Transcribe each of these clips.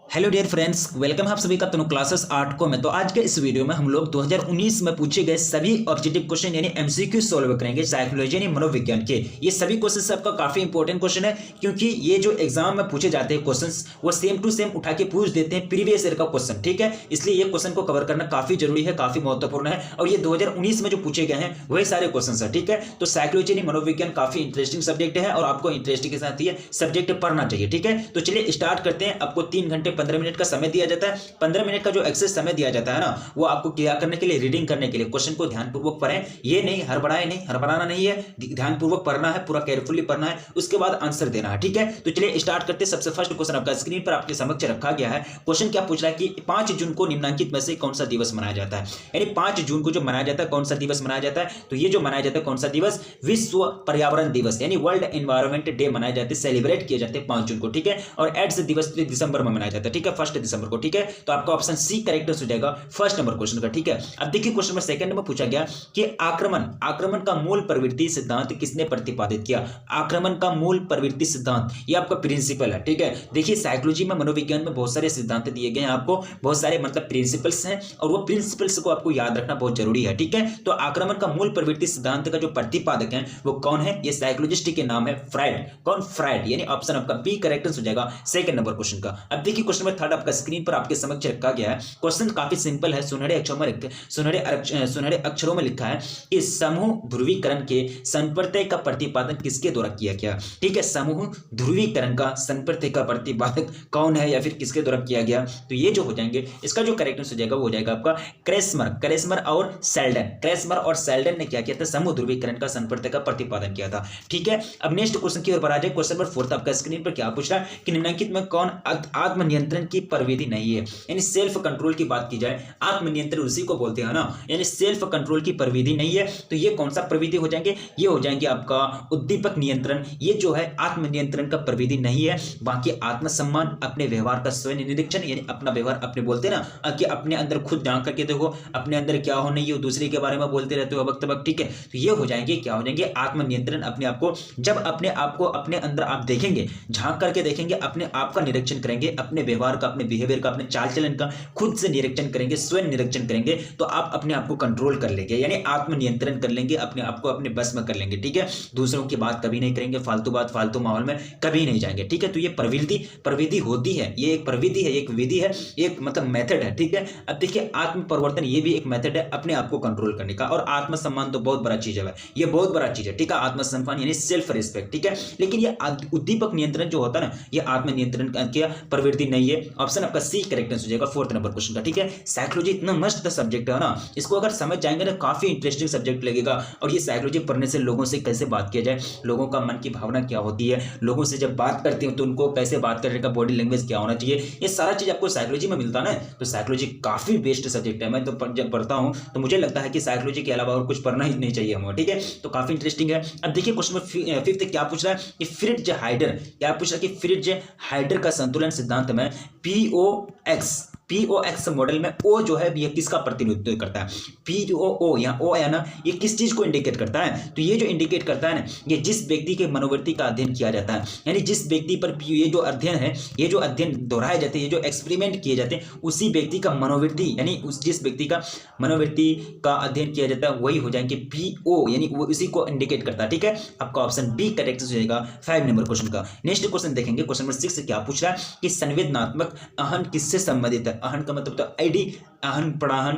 Hello dear friends, welcome आप सभी का तनु क्लासेस 8 को में। तो आज के इस वीडियो में हम लोग 2019 में पूछे गए सभी ऑब्जेक्टिव क्वेश्चन यानी एमसीक्यू सॉल्व करेंगे साइकोलॉजी यानी मनोविज्ञान के। ये सभी क्वेश्चन आपका काफी इंपॉर्टेंट क्वेश्चन है, क्योंकि ये जो एग्जाम में पूछे जाते हैं क्वेश्चंस वो सेम टू सेम उठा के पूछ देते हैं प्रीवियस ईयर का क्वेश्चन। ठीक है, इसलिए ये क्वेश्चन को कवर करना काफी जरूरी है, काफी महत्वपूर्ण है। और ये 2019 में जो पूछे गए हैं वही सारे क्वेश्चन है। ठीक है, तो साइकोलॉजी यानी मनोविज्ञान काफी इंटरेस्टिंग सब्जेक्ट है और आपको इंटरेस्टिंग के साथ ये सब्जेक्ट पढ़ना चाहिए। ठीक है, तो चलिए स्टार्ट करते हैं। आपको 3 घंटे 15 मिनट का समय दिया जाता है। 15 मिनट का जो एक्सेस समय दिया जाता है ना, वो आपको क्या करने के लिए, रीडिंग करने के लिए। क्वेश्चन को ध्यानपूर्वक पढ़ें, ये नहीं हड़बड़ाए नहीं, हड़बड़ाना नहीं है, ध्यानपूर्वक पढ़ना है, पूरा केयरफुली पढ़ना है, उसके बाद आंसर देना है। ठीक है, तो चलिए स्टार्ट करते हैं। सबसे फर्स्ट क्वेश्चन आपका स्क्रीन पर आपके समक्ष रखा गया है। क्वेश्चन क्या पूछ रहा है कि 5 जून को निम्नलिखित में से कौन सा दिवस मनाया जाता है। यानी 5 जून को जो मनाया जाता है, कौन सा दिवस मनाया जाता है, तो ये जो मनाया जाता है कौन सा दिवस, विश्व पर्यावरण दिवस यानी वर्ल्ड एनवायरमेंट डे मनाए जाते हैं, सेलिब्रेट किए जाते हैं 5 जून को। ठीक है, और एड्स दिवस दिसंबर में मनाया जाता है। ठीक है, 1 दिसंबर को। ठीक है, तो आपका ऑप्शन सी करेक्ट हो जाएगा फर्स्ट नंबर क्वेश्चन का। ठीक है, अब देखिए क्वेश्चन नंबर सेकंड में पूछा गया कि आक्रमण का मूल प्रवृत्ति सिद्धांत किसने प्रतिपादित किया। आक्रमण का मूल प्रवृत्ति सिद्धांत, ये आपका प्रिंसिपल है। ठीक है, देखिए साइकोलॉजी में, मनोविज्ञान में बहुत सारे सिद्धांत दिए गए हैं आपको, बहुत सारे मतलब प्रिंसिपल्स हैं, और वो प्रिंसिपल्स को आपको याद रखना बहुत जरूरी है। ठीक है, तो आक्रमण का मूल प्रवृत्ति सिद्धांत का जो प्रतिपादक है वो कौन है, ये साइकोलॉजिस्ट के नाम है फ्राइड। कौन, फ्राइड, यानी ऑप्शन आपका बी करेक्ट हो जाएगा सेकंड नंबर क्वेश्चन का। अब देखिए क्वेश्चन नंबर थर्ड आपका स्क्रीन पर आपके समक्ष रखा गया है। क्वेश्चन काफी सिंपल है, सुनहरे अक्षरों में लिखा है कि समूह ध्रुवीकरण के संप्रत्यय का प्रतिपादन किसके द्वारा किया गया। ठीक है, समूह ध्रुवीकरण का संप्रत्यय का प्रतिपादक कौन है या फिर किसके द्वारा किया गया, तो ये जो हो जाएंगे, इसका जो करेक्ट हो जाएगा वो हो जाएगा आपका क्रेसमर और सेल्डन ने क्या किया था, समूह ध्रुवीकरण का संप्रत्यय का प्रतिपादन किया था। ठीक है, अब नेक्स्ट क्वेश्चन की ओर बढ़ा जाए। क्वेश्चन नंबर 4 आपका स्क्रीन पर क्या पूछ रहा है कि निम्नलिखित में कौन आत्मनियंत्रण की प्रविधि नहीं है। यानी सेल्फ कंट्रोल की बात की जाए, आत्मनियंत्रण उसी को बोलते हैं ना, यानी सेल्फ कंट्रोल की प्रविधि नहीं है, तो ये कौन सा प्रविधि हो जाएंगे, ये हो जाएंगे आपका उद्दीपक नियंत्रण। ये जो है आत्मनियंत्रण का प्रविधि नहीं है। बाकी आत्मसम्मान, अपने व्यवहार का स्वयं निरीक्षण, यानी अपना व्यवहार अपने बोलते हैं ना कि अपने अंदर खुद जान करके देखो अपने अंदर क्या हो नहीं हो, दूसरे के बारे में बोलते रहते हो वक्त वक्त। ठीक है, तो ये हो जाएंगे, क्या हो जाएंगे, आत्मनियंत्रण। अपने आप को, जब अपने आप को अपने अंदर आप देखेंगे, झांक करके देखेंगे, अपने आप का निरीक्षण करेंगे, अपने व्यवहार का, अपने बिहेवियर का, अपने चाल चलन का खुद से निरीक्षण करेंगे, स्वयं निरीक्षण करेंगे, तो आप अपने आप को कंट्रोल कर लेंगे, यानी आत्मनियंत्रण कर लेंगे, अपने आप को अपने बस में कर लेंगे। ठीक है, दूसरों की बात कभी नहीं करेंगे, फालतू बात, फालतू माहौल में कभी नहीं जाएंगे। ठीक है, तो ये प्रविधि होती है, ये एक प्रविधि है, एक विधि है, एक मतलब मेथड है। ठीक है, अब देखिए आत्म परिवर्तन, ये भी एक मेथड है अपने आप को कंट्रोल करने का। और आत्मसम्मान तो बहुत बड़ा चीज है, ये बहुत बड़ा चीज है। ठीक है, आत्मसम्मान यानी सेल्फ रिस्पेक्ट। ठीक है, लेकिन ये उद्दीपक नियंत्रण जो होता है ना, ये आत्मनियंत्रण की प्रवृत्ति नहीं है। ऑप्शन आपका सी करेक्ट हो जाएगा फोर्थ नंबर क्वेश्चन का। ठीक है, साइकोलॉजी इतना मस्त सब्जेक्ट है ना, इसको अगर समझ जाएंगे ना काफी इंटरेस्टिंग सब्जेक्ट लगेगा। और ये साइकोलॉजी पढ़ने से लोगों से कैसे बात किया जाए, लोगों का मन की भावना क्या होती है, लोगों से जब बात करते हो तो उनको कैसे बात करने का बॉडी लैंग्वेज क्या होना चाहिए, ये सारा चीज आपको साइकोलॉजी में मिलता है ना। तो साइकोलॉजी काफी बेस्ट सब्जेक्ट है। मैं तो जब पढ़ता हूं तो मुझे लगता है कि साइकोलॉजी के अलावा और कुछ पढ़ना ही नहीं चाहिए हमें। ठीक है, तो काफी इंटरेस्टिंग है। अब देखिए क्वेश्चन नंबर 5 क्या पूछ रहा है कि फ्रिट्ज हाइडर, क्या पूछ रहा है कि फ्रिट्ज हाइडर का संतुलन सिद्धांत में पीओएक्स मॉडल में ओ जो है ये किसका प्रतिनिधित्व करता है। पीओ या ओ है ना, ये किस चीज को इंडिकेट करता है, तो ये जो इंडिकेट करता है ना, ये जिस व्यक्ति के मनोवृत्ति का अध्ययन किया जाता है, यानी जिस व्यक्ति पर ये जो अध्ययन है, ये जो अध्ययन दोहराए जाते हैं, ये जो एक्सपेरिमेंट किए जाते हैं, उसी व्यक्ति का मनोवृत्ति, यानी जिस व्यक्ति का मनोवृत्ति का अध्ययन किया जाता है वही हो जाएंगे पीओ, यानी वो उसी को इंडिकेट करता है। ठीक है, आपका ऑप्शन बी करेक्ट हो जाएगा 5 नंबर क्वेश्चन का। नेक्स्ट क्वेश्चन देखेंगे, क्वेश्चन नंबर 6 क्या पूछ रहा है कि संवेदनात्मक अहन किससे संबंधित है। अहन का मतलब तो आईडी, अहन, पराहन,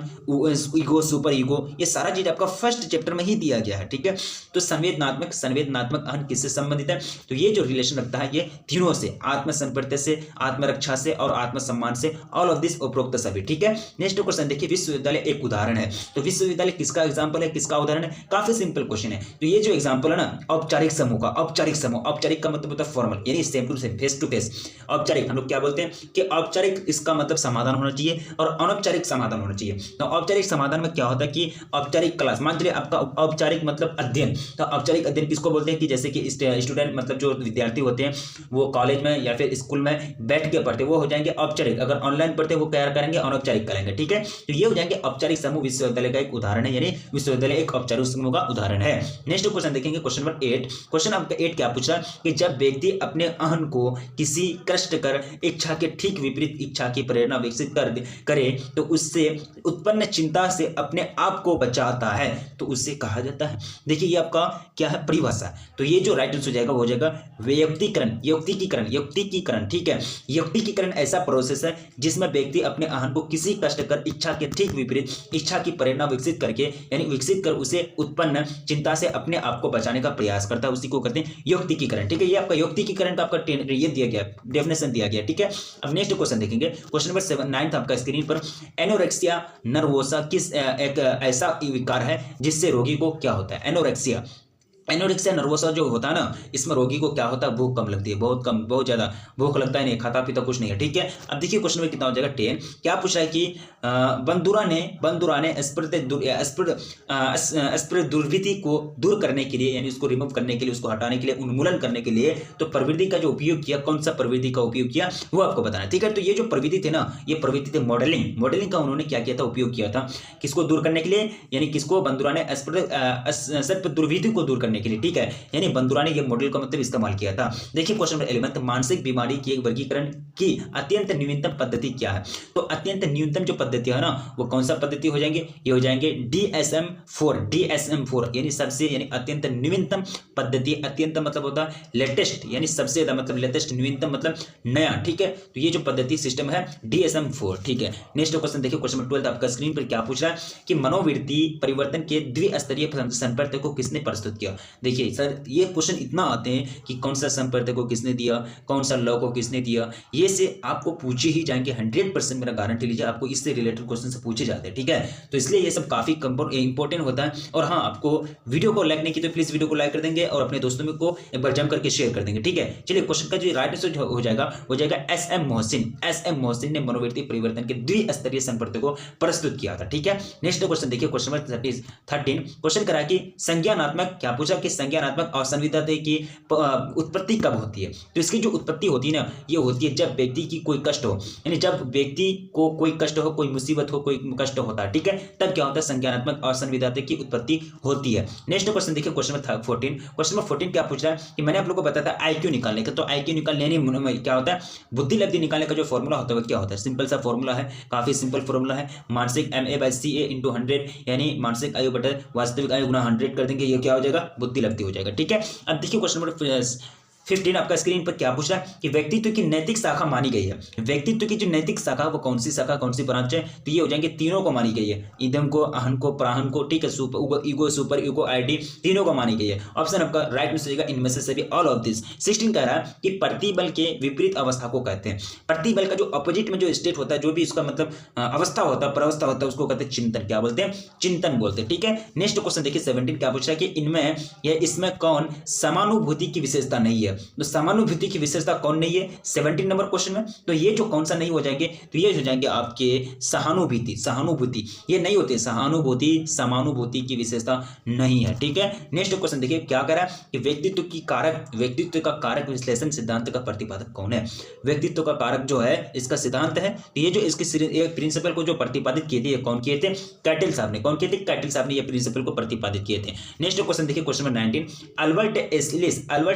ईगो, सुपर ईगो, ये सारा चीज आपका फर्स्ट चैप्टर में ही दिया गया है। ठीक है, तो संवेदनात्मक अहन किससे संबंधित है, तो ये जो रिलेशन रखता है ये तीनों से, आत्मसंप्रत्यय से, आत्मरक्षा से और आत्मसम्मान से, ऑल ऑफ दिस उपरोक्त सभी। ठीक है, नेक्स्ट क्वेश्चन देखिए, विश्वविद्यालय एक उदाहरण है, तो विश्वविद्यालय किसका एग्जाम्पल है, किसका उदाहरण है, काफी सिंपल क्वेश्चन है। तो ये जो एग्जाम्पल है ना, औपचारिक समूह का, औपचारिक का मतलब होता है फॉर्मल, यानी same to same, face to face. औपचारिक हम लोग क्या बोलते हैं कि औपचारिक, इसका मतलब समाधान होना चाहिए, और अनौपचारिक समाधान होना चाहिए। तो औपचारिक समाधान में क्या होता है कि औपचारिक क्लास, मान लीजिए आपका औपचारिक मतलब अध्ययन, तो औपचारिक अध्ययन किसको बोलते हैं कि जैसे कि स्टूडेंट मतलब जो विद्यार्थी होते हैं वो कॉलेज में या फिर स्कूल में बैठ के पढ़ते वो हो जाएंगे औपचारिक, अगर ऑनलाइन पढ़ते वो क्या करेंगे अनौपचारिक करेंगे, ठीक है। तो ये हो जाएंगे औपचारिक समूह विश्वविद्यालय का एक उदाहरण है, यानी विश्वविद्यालय एक औपचारिक समूह का उदाहरण है। नेक्स्ट क्वेश्चन देखेंगे, क्वेश्चन नंबर 8। क्वेश्चन आपका 8 क्या पूछा कि जब व्यक्ति अपने अहं को किसी कष्टकर इच्छा के ठीक विपरीत इच्छा की प्रेरणा विकसित करे तो उससे उत्पन्न चिंता से अपने आप को बचाता है तो उससे कहा जाता है। देखिए ये आपका क्या है परिभाषा, तो ये जो राइट आंसर हो जाएगा वो हो जाएगा व्यक्तिकरण, यौक्तिकीकरण, ठीक है। यौक्तिकीकरण ऐसा प्रोसेस है जिसमें व्यक्ति अपने अहं को किसी कष्टकर इच्छा के ठीक विपरीत इच्छा की प्रेरणा विकसित करके यानी विकसित कर उसे उत्पन्न चिंता से अपने आप को बचाने का प्रयास करता है, उसी को कहते हैं यौक्तिकीकरण, ठीक है। ये आपका यौक्तिकीकरण का आपका ये दिया गया, डेफिनेशन दिया गया, ठीक है। अब नेक्स्ट क्वेश्चन देखेंगे, क्वेश्चन नंबर 7 9 आपका स्क्रीन पर। एनोरेक्सिया नर्वोसा किस एक ऐसा विकार है जिससे रोगी को क्या होता है। एनोरेक्सिया नर्वोसा जो होता है ना, इसमें रोगी को क्या होता है, भूख कम लगती है, बहुत कम, बहुत ज्यादा भूख लगता है, नहीं खाता पीता कुछ नहीं है, ठीक है। अब देखिए क्वेश्चन में कितना हो जाएगा 10। क्या पूछा है कि बंदुरा ने अस्पृ दुर्विधि को दूर करने के लिए यानी उसको रिमूव करने के लिए, उसको हटाने के लिए, उन्मूलन करने के लिए तो प्रवृत्ति का जो उपयोग किया, कौन सा प्रवृत्ति का उपयोग किया वो आपको बताना है, ठीक है। तो ये जो प्रवृत्ति थे ना, ये प्रवृत्ति थे मॉडलिंग का उन्होंने क्या किया था, उपयोग किया था, किसको दूर करने के लिए, यानी किसको, बंदुरा ने सर्प दुर्विधि को दूर करने के लिए, ठीक है। यानी बंदुरा ने ये मॉडल का मतलब इस्तेमाल किया था। देखिए क्वेश्चन नंबर 11, मानसिक बीमारी की एक वर्गीकरण की अत्यंत न्यूनतम पद्धति क्या है। तो अत्यंत न्यूनतम जो पद्धति है ना वो कौन सा पद्धति हो जाएंगे, ये हो जाएंगे DSM-4 यानी सबसे यानी अत्यंत न्यूनतम पद्धति, अत्यंत मतलब होता है लेटेस्ट, यानी सबसे ज्यादा मतलब लेटेस्ट, न्यूनतम मतलब नया, ठीक है। तो ये जो पद्धति सिस्टम है DSM-4, ठीक है। नेक्स्ट क्वेश्चन देखिए, क्वेश्चन नंबर 12 आपका स्क्रीन पर क्या पूछ रहा है कि मनोवृत्ति परिवर्तन के द्विस्तरीय संपर्क को किसने प्रस्तुत किया। देखिए सर ये क्वेश्चन इतना आते हैं कि कौन सा संपर्क को किसने दिया, कौन सा लॉ को किसने दिया, ये से आपको पूछे ही जाएंगे 100%, मेरा गारंटी लीजिए आपको इससे रिलेटेड क्वेश्चन से पूछे जाते हैं, ठीक है। तो इसलिए ये सब काफी इंपॉर्टेंट होता है। और हाँ, आपको वीडियो को लाइक नहीं की तो प्लीज वीडियो को लाइक कर देंगे और अपने दोस्तों में को एक बार जम करके शेयर कर देंगे, ठीक है। चलिए क्वेश्चन का जो राइट आंसर हो जाएगा एस एम मोहसिन ने मनोवृत्ति परिवर्तन के द्विस्तरीय संपर्क को प्रस्तुत किया था, ठीक है। नेक्स्ट क्वेश्चन देखिए, क्वेश्चन नंबर 13 क्वेश्चन करा कि संज्ञानात्मक, क्या पूछा कि संज्ञानात्मक असंविधाते की उत्पत्ति कब होती है। तो इसकी जो उत्पत्ति होती है ना, ये होती है जब व्यक्ति की कोई कष्ट हो, यानी जब व्यक्ति को कोई कष्ट हो, कोई मुसीबत हो, कोई कष्ट होता है, ठीक है, तब क्या होता है, संज्ञानात्मक असंविधाते की उत्पत्ति होती है। नेक्स्ट क्वेश्चन देखिए, क्वेश्चन नंबर 14। क्वेश्चन नंबर 14 क्या पूछ रहा है कि मैंने आप लोगों को बताया था IQ निकालने का, तो IQ निकालने में क्या होता है, बुद्धि लब्धि निकालने का जो फॉर्मूला होता है क्या होता है, सिंपल सा फॉर्मूला है, काफी सिंपल फॉर्मूला है, मानसिक MA/CA × 100 यानी मानसिक आयु बटा वास्तविक आयु गुना 100 कर देंगे, ये क्या हो जाएगा, बुद्धि लब्धि हो जाएगा, ठीक है। अब देखिए क्वेश्चन नंबर 15 आपका स्क्रीन पर क्या पूछ रहा है कि व्यक्तित्व की नैतिक शाखा मानी गई है। व्यक्तित्व की जो नैतिक शाखा वो कौन सी शाखा, कौन सी ब्रांच है, तो ये हो जाएंगे तीनों को मानी गई है, इदम को, अहं को, प्राहन को, ठीक है, ईगो, सुपर ईगो, आईडी, तीनों को मानी गई है। ऑप्शन आपका राइट आंसर होगा इनमें से सभी, ऑल ऑफ दिस। 16 कह रहा है कि प्रतिबल के विपरीत अवस्था को कहते हैं। प्रतिबल का जो अपोजिट में जो स्टेट होता है, जो भी इसका मतलब अवस्था होता है, प्रवस्था होता है, उसको कहते हैं चिंतन, क्या बोलते हैं, चिंतन बोलते हैं, ठीक है। नेक्स्ट क्वेश्चन देखिए 17 क्या पूछ रहा है कि इनमें या इसमें कौन समानुभूति की विशेषता नहीं है। तो समानुभूति की विशेषता कौन नहीं है 17 नंबर क्वेश्चन में, तो ये जो कौन सा नहीं हो जाएंगे, तो ये हो जाएंगे आपके सहानुभूति, ये नहीं होते, सहानुभूति समानुभूति की विशेषता नहीं है, ठीक है। नेक्स्ट क्वेश्चन देखिए क्या कह रहा है कि व्यक्तित्व का कारक विश्लेषण सिद्धांत का प्रतिपादक कौन है। व्यक्तित्व का कारक जो है इसका सिद्धांत है, तो ये जो इसके प्रिंसिपल को जो प्रतिपादित किए थे, कौन किए थे, कैटल साहब ने, कौन किए थे, कैटल साहब ने ये प्रिंसिपल को प्रतिपादित किए थे। नेक्स्ट क्वेश्चन देखिए क्वेश्चन नंबर 19, अल्बर्ट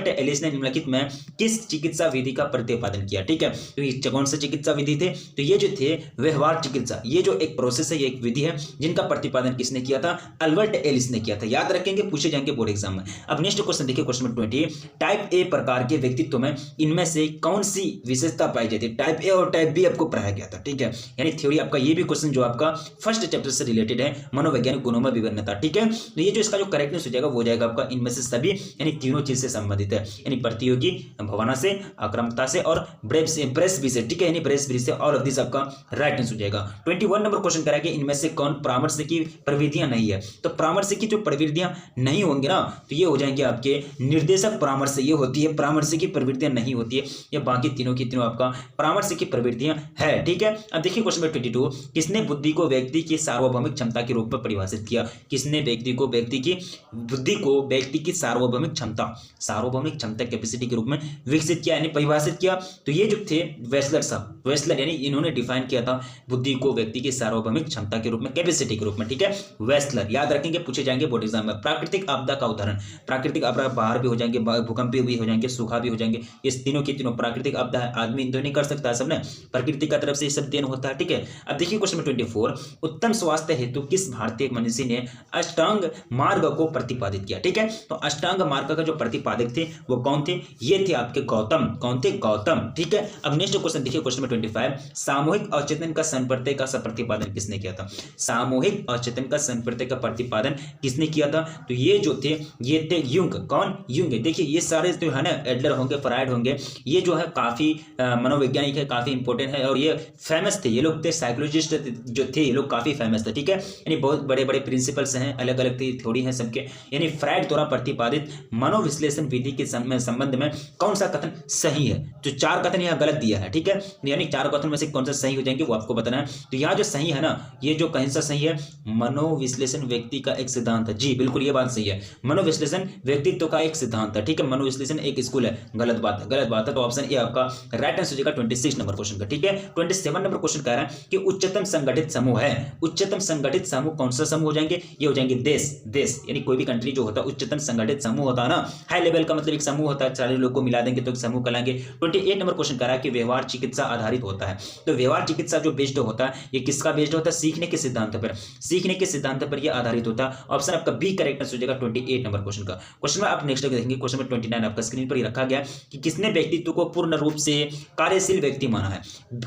एलिस ने निम्नलिखित में किस चिकित्सा विधि का प्रतिपादन किया, ठीक है। तो ये कौन से चिकित्सा विधि थे, तो ये जो थे व्यवहार चिकित्सा, ये जो एक प्रोसेस है, ये एक विधि है जिनका प्रतिपादन किसने किया था, अल्बर्ट एलिस ने किया था। याद रखेंगे, पूछे जाएंगे बोर्ड एग्जाम में। अब नेक्स्ट क्वेश्चन देखिए क्वेश्चन नंबर 20, टाइप ए प्रकार के व्यक्तित्व में इनमें से कौन सी विशेषता पाई जाती है। टाइप ए और टाइप बी आपको पढ़ाया गया था, ठीक है, यानी थ्योरी आपका ये भी क्वेश्चन जो आपका फर्स्ट चैप्टर से रिलेटेड है, मनोवैज्ञानिक गुणों में विभिन्नता, ठीक है। तो ये जो इसका जो करेक्टनेस हो जाएगा वो हो जाएगा आपका इनमें से सभी, यानी तीनों चीज से संबंधित है, यानी प्रतियोगी भावना से, आक्रामकता से और ब्रेसब्री से, ठीक है, यानी ब्रेसब्री से। ऑल ऑफ दिस आपका राइट आंसर हो जाएगा। 21 नंबर क्वेश्चन करेंगे, इनमें से कौन परामर्श की प्रविधियां नहीं है? तो परामर्श की जो प्रवृत्तियां नहीं होंगी ना, तो ये हो जाएंगे आपके निर्देशक परामर्श, ये होती है परामर्श की प्रवृत्तियां नहीं होती है, ये बाकी तीनों की तीनों आपका परामर्श की प्रवृत्तियां है, ठीक है। अब देखिए क्वेश्चन नंबर 22, किसने बुद्धि को व्यक्ति की सार्वभौमिक क्षमता के रूप में परिभाषित किया? किसने बुद्धि को व्यक्ति की सार्वभौमिक क्षमता कैपेसिटी के रूप में विकसित किया, यानी परिभाषित किया? तो ये जो थे वेस्लर साहब, वेस्लर, यानी इन्होंने डिफाइन किया था बुद्धि को व्यक्ति की सार्वभौमिक क्षमता के रूप में, कैपेसिटी के रूप में, ठीक है, वेस्लर। याद रखेंगे, पूछे जाएंगे बोर्ड एग्जाम में। प्राकृतिक आपदा का उदाहरण, प्राकृतिक आपदा बाहर भी हो जाएंगे, भूकंप भी हो जाएंगे, सूखा भी हो जाएंगे, ये तीनों की तीनों प्राकृतिक आपदा है। आदमी तो नहीं कर सकता सब ने, प्रकृति का तरफ से सब देन होता है, ठीक है। अब देखिए क्वेश्चन नंबर 24, उत्तम स्वास्थ्य हेतु किस भारतीय मनीषी ने अष्टांग मार्ग को प्रतिपादित किया? ठीक है, तो अष्टांग मार्ग का जो प्रतिपादक थे वो कौन थे? ये थे आपके गौतम। कौन थे? गौतम, ठीक है। अब नेक्स्ट क्वेश्चन देखिए, क्वेश्चन नंबर 25, सामूहिक अवचेतन का संप्रत्यय का प्रतिपादन किसने किया था? सामूहिक अवचेतन का संप्रत्यय का प्रतिपादन किसने किया था? तो ये जो थे, ये थे युंग। कौन? युंग। देखिए ये सारे जो है ना, एडलर होंगे, फ्रायड होंगे, ये जो है काफी मनोवैज्ञानिक है, काफी इंपॉर्टेंट है, और ये फेमस थे, ये लोग थे साइकोलॉजिस्ट जो थे, ये लोग काफी फेमस थे, ठीक है। यानी बहुत बड़े बड़े प्रिंसिपल्स हैं, अलग अलग थ्योरी हैं सबके। यानी फ्रायड द्वारा प्रतिपादित मनोविश्लेषण विधि के संबंध में कौन सा कथन सही है? जो 4 कथन यहाँ गलत दिया है, ठीक है, यानी 4 कथन में से कौन सा सही हो जाएंगे वो आपको बताना है। तो यहाँ जो सही है ना, ये जो कहीं सा सही है, मनोविश्लेषण व्यक्ति का एक सिद्धांत है। जी बिल्कुल, ये बात सही है, मनोविश्लेषण व्यक्तित्व का एक सिद्धांत है, ठीक है। मनोविश्लेषण एक स्कूल है, गलत बात है, गलत बात है। तो ऑप्शन ए आपका राइट आंसर हो जाएगा 26 नंबर क्वेश्चन का, ठीक है। 27 नंबर क्वेश्चन कह रहा है कि उच्चतम संगठित समूह है। उच्चतम संगठित समूह कौन सा समूह हो जाएंगे? ये हो जाएंगे देश, यानी कोई भी कंट्री जो होता है उच्चतम संगठित समूह होता है ना, हाई लेवल का मतलब एक समूह होता है, 40 लोग को मिला देंगे तो एक समूह कहलाएंगे। 28 नंबर क्वेश्चन कह रहा है कि व्यवहार चिकित्सा आधारित होता है। तो व्यवहार चिकित्सा जो बेस्ड होता है, ये किसका बेस्ड होता है? सीखने के सिद्धांत पर, सीखने के सिद्धांत पर यह आधारित होता है। ऑप्शन आपका बी करेक्ट हो जाएगा 28 नंबर क्वेश्चन का। क्वेश्चन में आप नेक्स्ट देखेंगे, क्वेश्चन में 29 आपका स्क्रीन पर ही रखा गया कि किसने व्यक्तित्व को पूर्ण रूप से कार्यशील व्यक्ति माना है?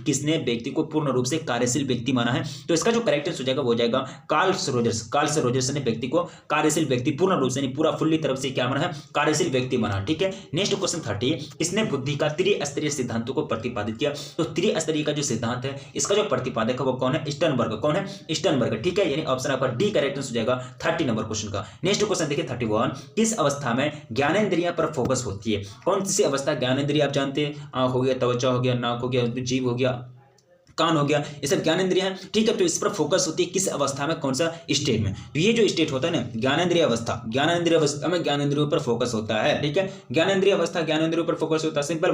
किसने व्यक्ति को पूर्ण रूप से कार्यशील व्यक्ति माना है? तो इसका जो करेक्ट हो जाएगा वो हो जाएगा कार्ल रोजर्स। कार्ल रोजर्स ने व्यक्ति को कार्यशील व्यक्ति पूर्ण रूप से, पूरा फुल्ली तरफ से क्या माना है? कार्यशील व्यक्ति माना, ठीक है। नेक्स्ट क्वेश्चन 30, किसने बुद्धि का त्रिस्तरीय सिद्धांतों को प्रतिपादित किया? तो त्रिस्तरीय का जो सिद्धांत है, इसका जो प्रतिपादक है वो कौन है? स्टर्नबर्ग। कौन है? स्टर्नबर्ग, ठीक है। यानी ऑप्शन आपका डी करेक्ट हो जाएगा 30 नंबर क्वेश्चन का। नेक्स्ट क्वेश्चन देखिए 31, किस अवस्था में ज्ञानेंद्रियां पर फोकस होती है? कौन सी अवस्था? ज्ञानेंद्रिय आप जानते हैं, आंख हो गया, त्वचा हो गया, नाक हो गया, जीभ हो गया, कान हो गया, ये सब ज्ञानेंद्रिय है, ठीक है। तो इस पर फोकस होती है किस अवस्था में, कौन सा स्टेट में? तो ये जो स्टेट होता है ना, ज्ञानेंद्रिय अवस्था, ज्ञानेंद्रिय अवस्था में ज्ञानेंद्रियों पर फोकस होता है, ठीक है। ज्ञानेंद्रिय अवस्था, ज्ञानेंद्रियों पर फोकस होता है, सिंपल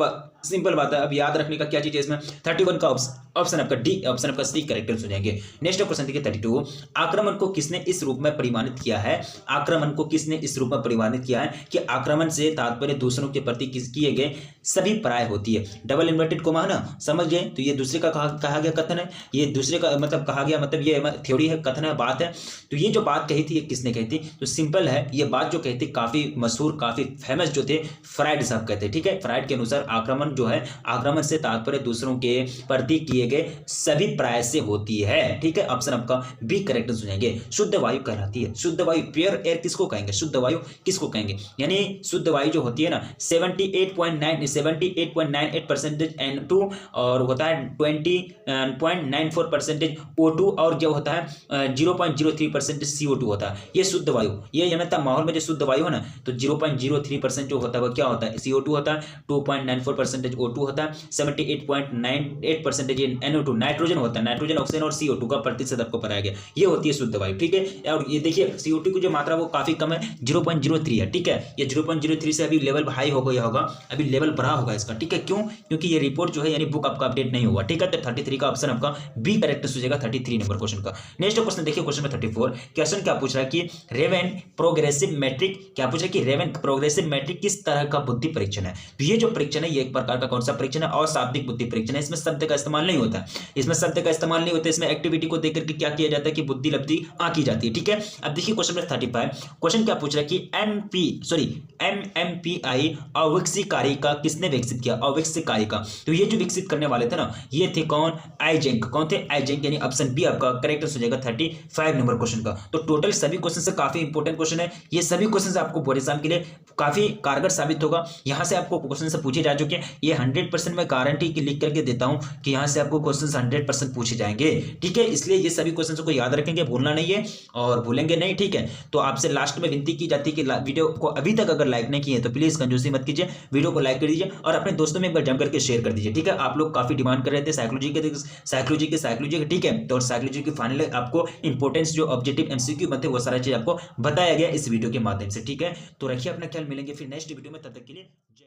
बात है। अब याद रखने का क्या चीज है इसमें? 31 का ऑप्शन आपका डी, ऑप्शन आपका सी करेक्ट हो जाएंगे। नेक्स्ट क्वेश्चन देखिए 32, आक्रमण को किसने इस रूप में परिमाणित किया है? आक्रमण को किसने इस रूप में परिमाणित किया है कि आक्रमण से तात्पर्य दूसरों के प्रति किए गए सभी प्राय होती है। डबल इन्वर्टेड कोमा है ना, समझ गए? तो ये दूसरे का कहा गया कथन है, ये दूसरे का मतलब कहा गया, मतलब ये थ्योरी है, कथन है, बात है। तो ये जो बात कही थी ये किसने कही थी? तो सिंपल है, ये बात जो कही थी काफी मशहूर, काफी फेमस जो थे, फ्रायड साहब कहते हैं, ठीक है। फ्रायड के अनुसार आक्रमण जो है, आक्रमण से तात्पर्य दूसरों के प्रति किए गए सभी प्राय से होती है, ठीक है। ऑप्शन आपका बी करेक्ट हो जाएंगे। शुद्ध वायु कहलाती है, शुद्ध वायु, प्योर एयर किसको कहेंगे? शुद्ध वायु किसको कहेंगे? यानी शुद्ध वायु जो होती है ना, 78.98% N2 और होता है 20.94% O2 और जो होता है 0.03% CO2 होता है, ये शुद्ध वायु। ये मतलब माहौल में जो शुद्ध वायु है ना, तो 0.03% जो होता है वो क्या होता है? CO2 होता है, 2.94% O2 होता है, 78.98% NO2 नाइट्रोजन होता है, नाइट्रोजन, ऑक्सीजन और CO2 का प्रतिशत आपको बताया गया, ये होती है शुद्ध वायु, ठीक है। और ये देखिए CO2 की जो मात्रा वो काफी कम है, 0.03 है, ठीक है। ये 0.03 से अभी लेवल हाई हो गया होगा, अभी लेवल बढ़ा होगा इसका, ठीक है। क्यों? क्योंकि ये रिपोर्ट जो है यानी बुक आपका अपडेट नहीं हुआ, ठीक है। तो 33 का ऑप्शन आपका बी करेक्ट हो जाएगा 33 नंबर क्वेश्चन का। नेक्स्ट क्वेश्चन देखिए, क्वेश्चन में 34, क्वेश्चन क्या पूछ रहा है कि रेवेन प्रोग्रेसिव मैट्रिक, क्या पूछ रहा है कि रेवेन प्रोग्रेसिव मैट्रिक किस तरह का बुद्धि परीक्षण है? तो ये जो परीक्षण है ये एक प्रकार का कौन सा परीक्षण है? अशाब्दिक बुद्धि परीक्षण है, इसमें शब्द का इस्तेमाल नहीं होता है, इसमें शब्द का इस्तेमाल नहीं होता, इसमें एक्टिविटी को देख करके क्या किया जाता है कि बुद्धि लब्धि आंकी जाती है। ठीक है, अब देखिए क्वेश्चन नंबर 35, क्वेश्चन क्या पूछ रहा है कि MMPI अविकसित किसने विकसित किया, अविकसित। तो ये जो विकसित करने वाले थे ना, ये थे कौन, आइजेंक। कौन थे, आइजेंक, यानी ऑप्शन बी आपका करेक्ट हो जाएगा 35 नंबर क्वेश्चन का। तो टोटल सभी क्वेश्चन से काफी इंपॉर्टेंट क्वेश्चन है, ये सभी क्वेश्चन आपको बोर्ड एग्जाम के लिए काफी कारगर साबित होगा। यहां से आपको क्वेश्चन से पूछे जा चुके हैं, ये 100% मैं गारंटी की लिख करके देता हूं कि यहां से आपको क्वेश्चन 100% पूछे जाएंगे। ठीक है, इसलिए ये सभी क्वेश्चन को याद रखेंगे, भूलना नहीं है और भूलेंगे नहीं। ठीक है, तो आपसे लास्ट में विनती की जाती है कि वीडियो को अभी तक अगर लाइक नहीं किए तो प्लीज कंजूसी मत कीजिए, वीडियो को लाइक कर दीजिए और अपने दोस्तों में एक बार जम करके शेयर कर दीजिए। ठीक है, आप लोग काफी डिमांड कर रहे थे साइकोलॉजी के। ठीक है, तो साइकोलॉजी की फाइनल आपको इंपॉर्टेंस जो ऑब्जेक्टिव एमसीक्यू बनते वो सारा चीज आपको बताया गया इस वीडियो के माध्यम से। ठीक है, तो रखिए अपना ख्याल, मिलेंगे फिर नेक्स्ट वीडियो में, तब तक के लिए जय।